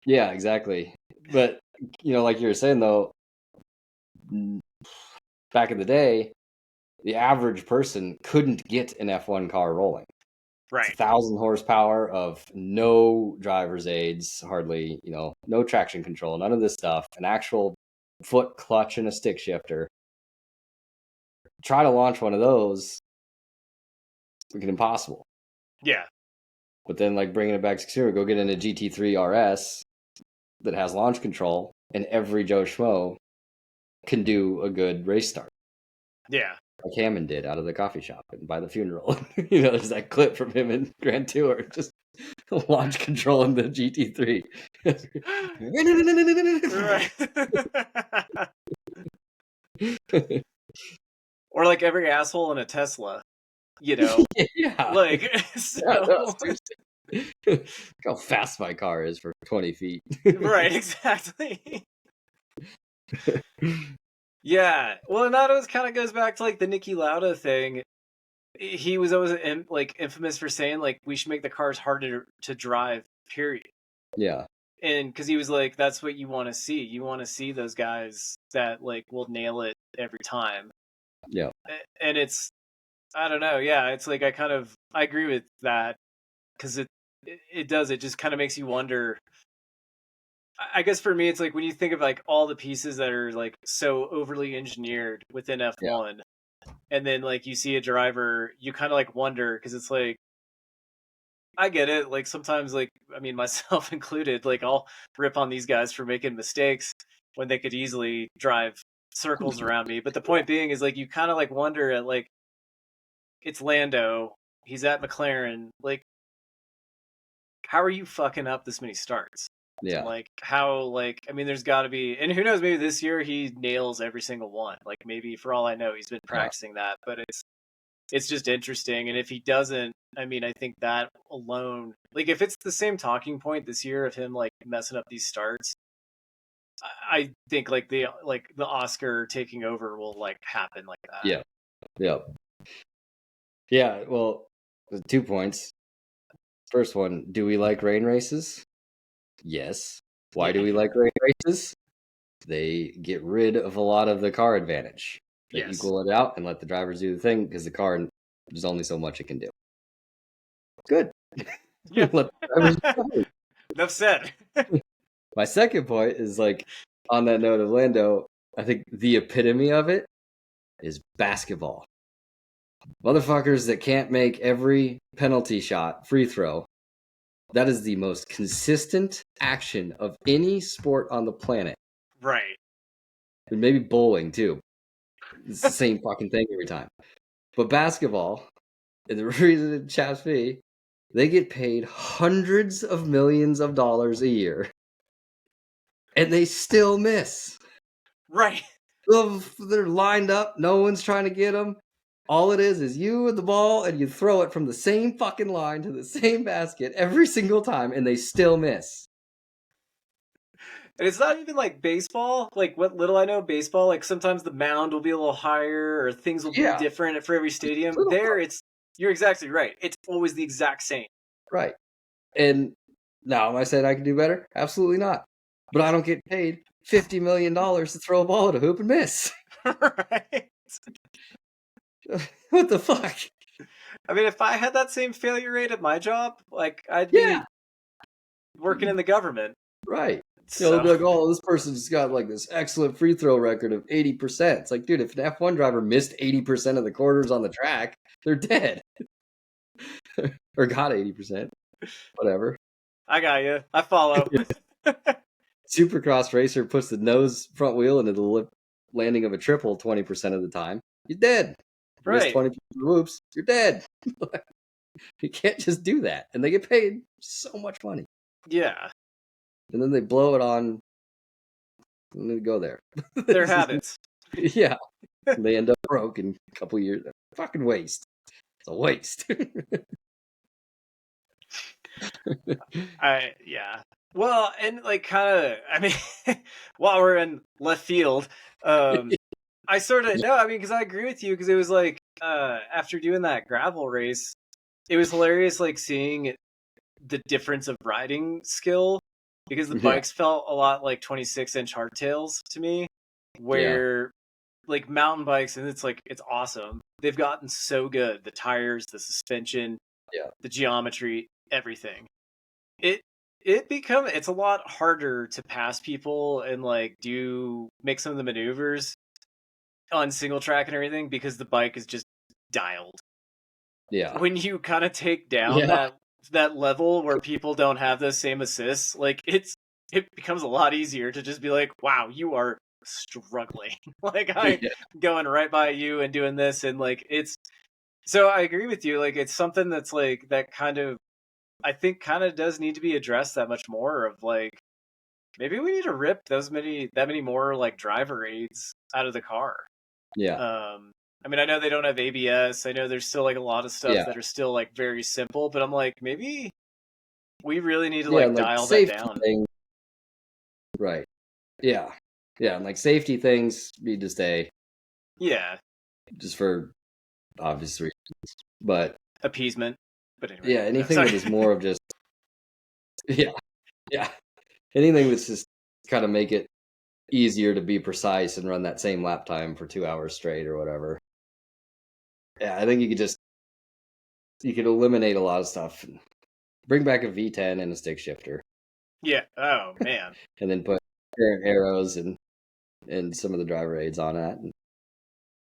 Yeah, exactly. But, like you were saying, though, back in the day, the average person couldn't get an F1 car rolling. It's Right. 1,000 horsepower of no driver's aids, hardly, no traction control, none of this stuff, an actual foot clutch and a stick shifter. Try to launch one of those, it's impossible. Yeah. But then, like, bringing it back to consumer, go get in a GT3 RS that has launch control, and every Joe Schmo can do a good race start. Yeah. Like Hammond did out of the coffee shop and by the funeral. There's that clip from him in Grand Tour, just launch control in the GT3. Right. Or like every asshole in a Tesla, you know. Yeah. Like Yeah, no, so. seriously. Look how fast my car is for 20 feet. Right, exactly. Yeah. Well, and that always kind of goes back to like the Niki Lauda thing. He was always like infamous for saying like we should make the cars harder to drive. Period. Yeah. And because he was like, that's what you want to see. You want to see those guys that like will nail it every time. Yeah. And it's, I don't know. Yeah, it's like I agree with that because it does. It just kind of makes you wonder. I guess for me, it's like when you think of like all the pieces that are like so overly engineered within Yeah. F1, and then like you see a driver, you kind of like wonder because it's like I get it. Like sometimes, like I mean, myself included, like I'll rip on these guys for making mistakes when they could easily drive circles around me. But the point being is like you kind of like wonder at like it's Lando, he's at McLaren, like how are you fucking up this many starts? And Yeah. like how like I mean there's got to be and who knows maybe this year he nails every single one. Like maybe for all I know he's been Yeah. practicing that, but it's just interesting and if he doesn't, I mean I think that alone like if it's the same talking point this year of him like messing up these starts, I think like the Oscar taking over will like happen like that. Yeah. Yeah. Yeah. Well, 2 points. First one, do we like rain races? Yes. Why do Yeah. we like rain races? They get rid of a lot of the car advantage. They Yes. equal it out and let the drivers do the thing because the car there's only so much it can do. Good. Yeah. Let the drivers drive. Enough said. My second point is like on that note of Lando, I think the epitome of it is basketball. Motherfuckers that can't make every penalty shot free throw. That is the most consistent action of any sport on the planet. Right. And maybe bowling too. It's the same fucking thing every time. But basketball, and the reason it chaps me, they get paid hundreds of millions of dollars a year, and they still miss. Right. They're lined up. No one's trying to get them. All it is you and the ball, and you throw it from the same fucking line to the same basket every single time, and they still miss. And it's not even like baseball. Like what little I know baseball, like sometimes the mound will be a little higher or things will be Yeah. different for every stadium. Little There it's you're exactly right. It's always the exact same. Right. And now, am I saying I can do better? Absolutely not. But I don't get paid $50 million to throw a ball at a hoop and miss. Right. What the fuck? I mean, if I had that same failure rate at my job, like I'd Yeah. be working in the government. Right. So They'll be like, oh, this person's got like this excellent free throw record of 80%. It's like, dude, if an F1 driver missed 80% of the quarters on the track, they're dead. Or got 80%. Whatever. I got you. I follow. Supercross racer puts the nose front wheel into the lip landing of a triple 20% of the time. You're dead. Miss Right. 20% of the whoops, you're dead. You can't just do that. And they get paid so much money. Yeah. And then they blow it on I'm gonna go there. Their habits. Yeah, they end up broke in a couple years. Fucking waste. It's a waste. Yeah. Well, and like kind of, I mean, while we're in left field, I sort of no, I mean, because I agree with you because it was like after doing that gravel race, it was hilarious, like seeing the difference of riding skill because the Yeah, bikes felt a lot like 26-inch hardtails to me, yeah, where like mountain bikes, and it's like it's awesome. They've gotten so good. The tires, the suspension, yeah, the geometry, everything. It it's a lot harder to pass people and like do make some of the maneuvers on single track and everything because the bike is just dialed. yeah, When you kind of take down yeah, that level where people don't have those same assists, like it becomes a lot easier to just be like, wow, you are struggling. Like I'm yeah, going right by you and doing this, and like it's so I agree with you. Like it's something that's like that kind of I think kind of does need to be addressed that much more of like maybe we need to rip that many more like driver aids out of the car. yeah, I mean, I know they don't have ABS. I know there's still like a lot of stuff yeah, that are still like very simple, but I'm like maybe we really need to yeah. like And like dial that safety down. thing, right? Yeah, yeah, and like safety things need to stay Yeah, just for obvious reasons. But appeasement. But anyway, yeah, no, anything sorry. that is more of just yeah, yeah, anything that's just kind of make it easier to be precise and run that same lap time for 2 hours straight or whatever. Yeah, I think you could eliminate a lot of stuff. Bring back a V10 and a stick shifter, Yeah. Oh man. and then put current arrows and some of the driver aids on that. And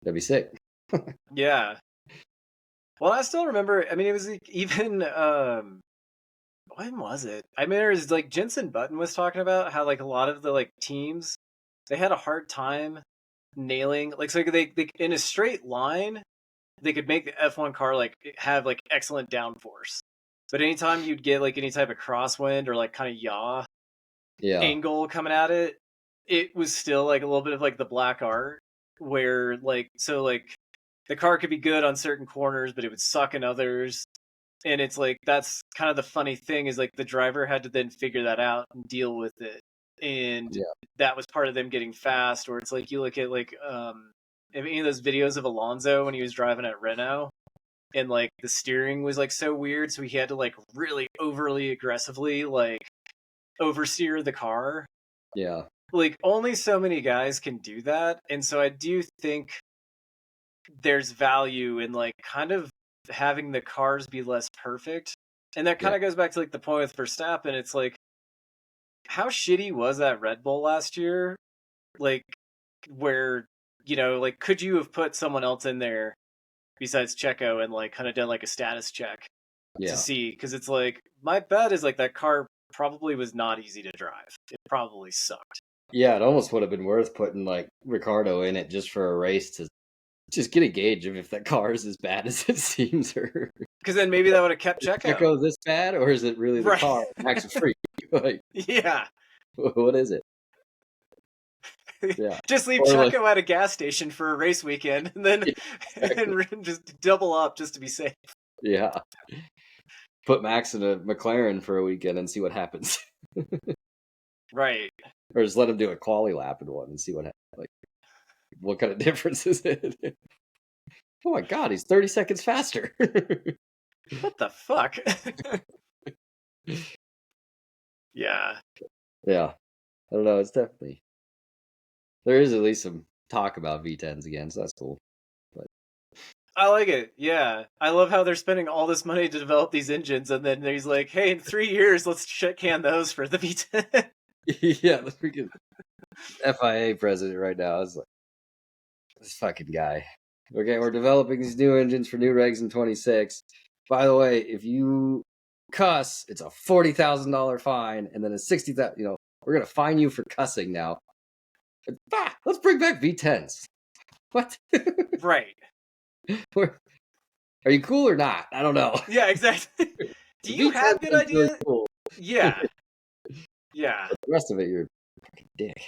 that'd be sick. Yeah. Well, I still remember. I mean, it was like, even when was it? I mean, there was like Jensen Button was talking about how like a lot of the like teams they had a hard time nailing like so they in a straight line they could make the F1 car like have like excellent downforce. But anytime you'd get like any type of crosswind or like kind of yaw Yeah, angle coming at it, it was still like a little bit of like the black art where like so like the car could be good on certain corners, but it would suck in others. And it's like that's kind of the funny thing is like the driver had to then figure that out and deal with it. And yeah, that was part of them getting fast, where it's like you look at like any of those videos of Alonso when he was driving at Renault and like the steering was like so weird, so he had to like really overly aggressively like oversteer the car. yeah, Like only so many guys can do that. And so I do think there's value in like kind of having the cars be less perfect. And that yeah, kind of goes back to like the point with Verstappen. It's like, how shitty was that Red Bull last year? Like, where, you know, like, could you have put someone else in there besides Checo and like kind of done like a status check to yeah. see? Because it's like, my bet is like that car probably was not easy to drive. It probably sucked. Yeah, it almost would have been worth putting like Ricardo in it just for a race to just get a gauge of if that car is as bad as it seems, or Because then maybe that would have kept is Checo. Checo this bad, or is it really the Right. car? Max is free. Like, Yeah. what is it? Yeah, Just leave or like, Checo at a gas station for a race weekend and then yeah, exactly. and just double up just to be safe. Yeah, put Max in a McLaren for a weekend and see what happens, Right. or just let him do a quali lap in one and see what happens. Like, what kind of difference is it? Oh my god, he's 30 seconds faster. What the fuck? Yeah. Yeah, I don't know. It's definitely there is at least some talk about V10s again, so that's cool. But I like it. Yeah. I love how they're spending all this money to develop these engines and then he's like, hey, in 3 years, let's shit can those for the V10. yeah, the freaking FIA president right now is like this fucking guy. Okay, we're developing these new engines for new regs in 26. By the way, if you cuss, it's a $40,000 fine, and then a 60,000. We're gonna fine you for cussing now. Let's bring back V10s. What? Right. Are you cool or not? I don't know. Yeah, exactly. Do you V10 have good is really ideas? cool. Yeah. Yeah. But the rest of it, you're a fucking dick.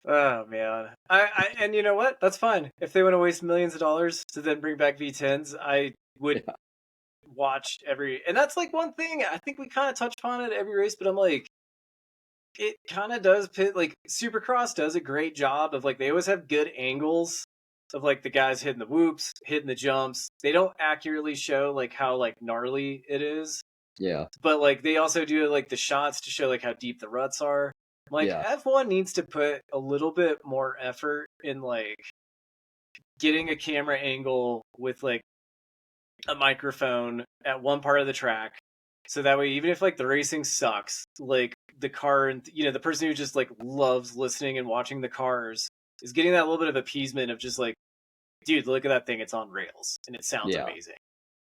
Oh man, and you know what? That's fine. If they want to waste millions of dollars to then bring back V10s, I would Yeah. watch every. And that's like one thing I think we kind of touch upon it every race, but I'm like, it kind of does pit like Supercross does a great job of like they always have good angles of like the guys hitting the whoops, hitting the jumps. They don't accurately show like how like gnarly it is, Yeah. but like they also do like the shots to show like how deep the ruts are. Like Yeah. F1 needs to put a little bit more effort in like getting a camera angle with like a microphone at one part of the track. So that way, even if like the racing sucks, like the car and the person who just like loves listening and watching the cars is getting that little bit of appeasement of just like, dude, look at that thing, it's on rails and it sounds Yeah. amazing.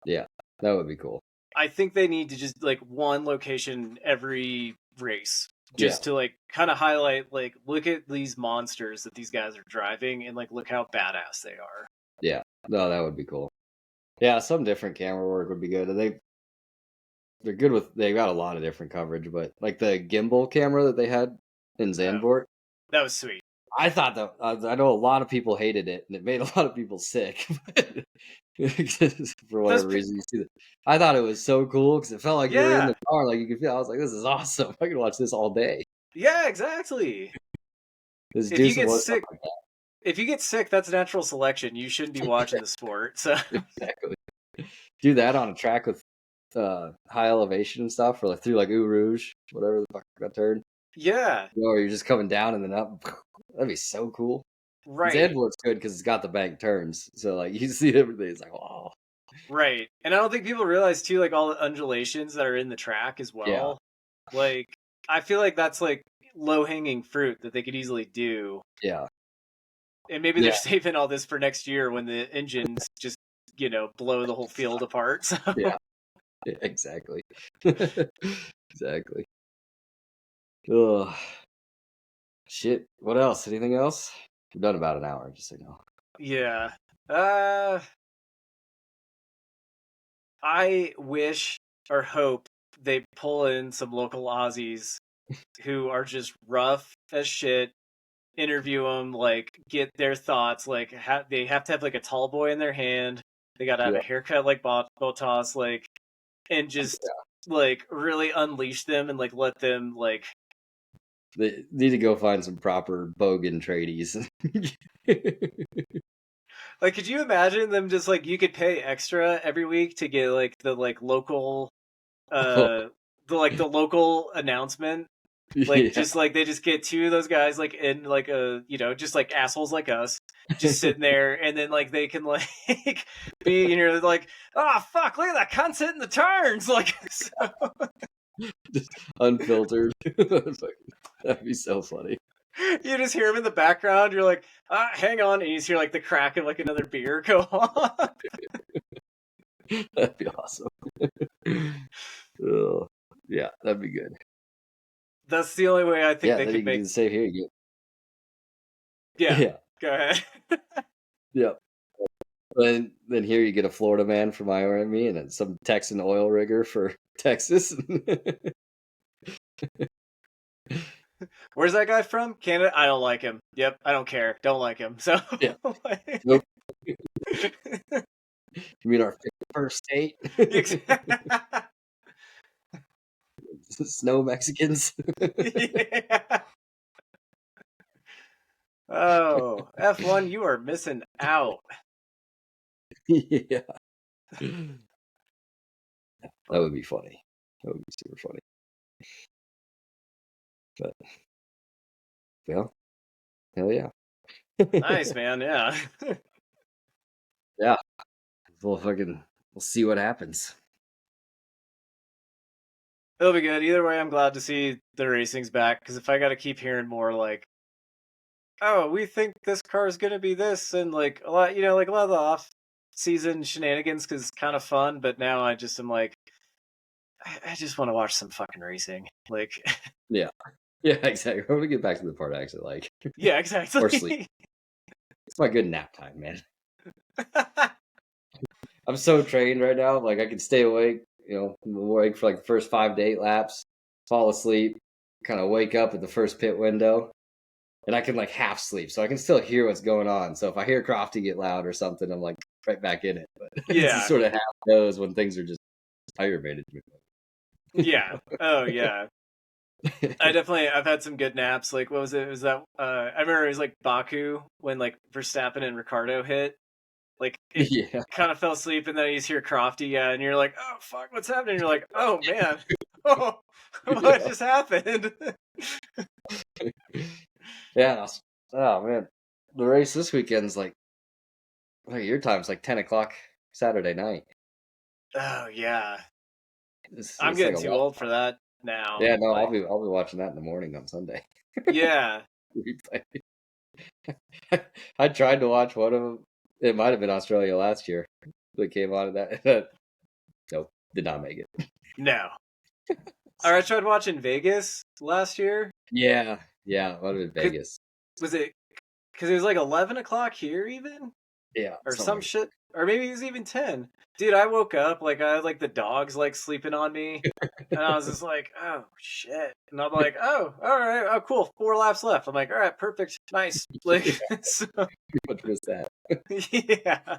Yeah. That would be cool. I think they need to just like one location every race Yeah. just to like kind of highlight like look at these monsters that these guys are driving and like look how badass they are. Yeah. No, that would be cool. Yeah, some different camera work would be good. And they're good with they got a lot of different coverage, but like the gimbal camera that they had in Zandvoort, That was sweet. I thought that I know a lot of people hated it, and it made a lot of people sick. For whatever reason, you see that. I thought it was so cool because it felt like you were in Yeah. the car, like you could feel. I was like, "This is awesome! I could watch this all day." Yeah, exactly. Let's If do you some get more stuff sick, like that. if you get sick, that's natural selection. You shouldn't be watching the sport. So Exactly. Do that on a track with high elevation and stuff, or like through like Eau Rouge, whatever the fuck that turn. yeah, Or you're just coming down and then up. That'd be so cool. right, Zandvoort's good because it's got the bank turns, so like you see everything. It's like, oh, right. And I don't think people realize too, like all the undulations that are in the track as yeah, well. Like I feel like that's like low hanging fruit that they could easily do. yeah, And maybe they're yeah, saving all this for next year when the engines just blow the whole field apart. So yeah, exactly, exactly. Ugh. Shit. What else? Anything else? We've done about an hour, just so you know. yeah. Uh, I wish or hope they pull in some local Aussies who are just rough as shit. Interview them, like get their thoughts. Like they have to have like a tall boy in their hand. They got to have Yeah, a haircut like Botas, like, and just like really unleash them and like let them like. they need to go find some proper bogan tradies. Like, could you imagine them just like you could pay extra every week to get like the like local, Oh, uh, the local announcement. Like yeah, just like they just get two of those guys like in like a just like assholes like us just sitting there and then like they can like be like oh fuck look at that cunt hitting the turns like so, just unfiltered. That'd be so funny. you just hear him in the background you're like hang on and you just hear like the crack of like another beer go on. That'd be awesome. Oh, yeah, that'd be good. That's the only way I think Yeah, they then you could can do make. the same here. You Yeah, yeah, go ahead. yeah. Then here you get a Florida man for Miami, and then some Texan oil rigger for Texas. Where's that guy from? Canada? I don't like him. Yep, I don't care. Don't like him. So Yeah. Nope. You mean our first state? Snow Mexicans. Yeah. Oh, F1, you are missing out. Yeah. That would be funny. That would be super funny. But well, hell yeah. Nice, man. Yeah. Yeah. We'll see what happens. It'll be good. Either way, I'm glad to see the racing's back because if I got to keep hearing more like, oh, we think this car is going to be this and like a lot, like a lot of the off season shenanigans because it's kind of fun, but now I just am like, I just want to watch some fucking racing. Like, Yeah. Yeah, exactly. I'm gonna get back to the part I actually like. yeah, Or sleep. exactly. It's my good nap time, man. I'm so trained right now. Like I can stay awake, I'm awake for like the first 5 to 8 laps. fall asleep, kind of wake up at the first pit window, and I can like half sleep, so I can still hear what's going on. So if I hear Crofty get loud or something, I'm like right back in it. But it's just Yeah. sort of half knows when things are just aggravated. Yeah. Oh yeah. I've had some good naps. Like, what was it? It was that I remember it was like Baku when like Verstappen and Ricardo hit. Like it Yeah. kind of fell asleep, and then you just hear Crofty, yeah, and you're like, oh fuck, what's happening? And you're like, oh man, oh, what just happened? Yeah. Oh man, the race this weekend's like your time's like 10 o'clock Saturday night. Oh yeah, I'm It's like getting a too long. old for that now. Yeah, no, Like, I'll be watching that in the morning on Sunday. yeah, Replay. I tried to watch one of them. It might have been Australia last year. That came on that. Nope, did not make it. no. I tried watching Vegas last year. Yeah, yeah, might have been Vegas. Was it because it was like 11 o'clock here even? Yeah, Or something some like shit, or maybe it was even 10. Dude, I woke up like I had like the dogs like sleeping on me, and I was just like, oh shit, and I'm like, oh, all right, oh cool, 4 laps left. I'm like, all right, perfect, nice, like, that. so, Much missed that. yeah,